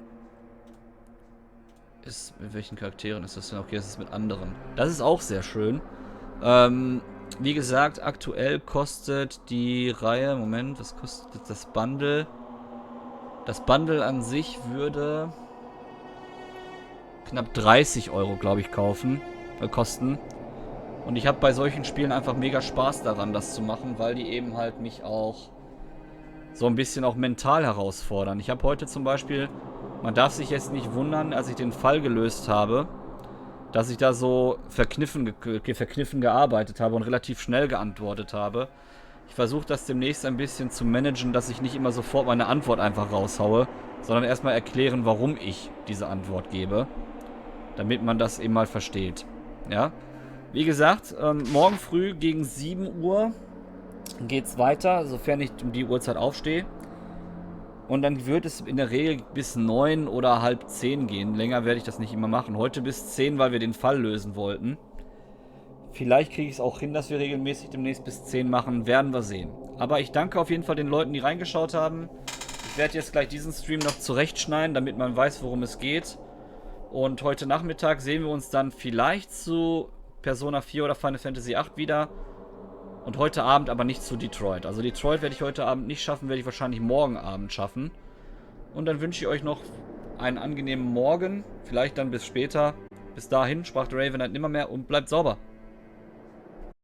welchen Charakteren ist das denn? Okay, das ist mit anderen. Das ist auch sehr schön. Wie gesagt, aktuell kostet die Reihe... Moment, was kostet das Bundle? Das Bundle an sich würde knapp 30 Euro, glaube ich, kosten. Und ich habe bei solchen Spielen einfach mega Spaß daran, das zu machen, weil die eben halt mich auch so ein bisschen auch mental herausfordern. Ich habe heute zum Beispiel, man darf sich jetzt nicht wundern, als ich den Fall gelöst habe, dass ich da so verkniffen gearbeitet habe und relativ schnell geantwortet habe. Ich versuche das demnächst ein bisschen zu managen, dass ich nicht immer sofort meine Antwort einfach raushaue, sondern erstmal erklären, warum ich diese Antwort gebe, damit man das eben mal versteht. Ja, wie gesagt, morgen früh gegen 7 Uhr geht's weiter, sofern ich um die Uhrzeit aufstehe. Und dann wird es in der Regel bis 9 oder halb 10 gehen. Länger werde ich das nicht immer machen. Heute bis 10, weil wir den Fall lösen wollten. Vielleicht kriege ich es auch hin, dass wir regelmäßig demnächst bis 10 machen. Werden wir sehen. Aber ich danke auf jeden Fall den Leuten, die reingeschaut haben. Ich werde jetzt gleich diesen Stream noch zurechtschneiden, damit man weiß, worum es geht. Und heute Nachmittag sehen wir uns dann vielleicht zu Persona 4 oder Final Fantasy 8 wieder. Und heute Abend aber nicht zu Detroit. Also Detroit werde ich heute Abend nicht schaffen, werde ich wahrscheinlich morgen Abend schaffen. Und dann wünsche ich euch noch einen angenehmen Morgen. Vielleicht dann bis später. Bis dahin, sprach der Raven halt nimmer mehr und bleibt sauber.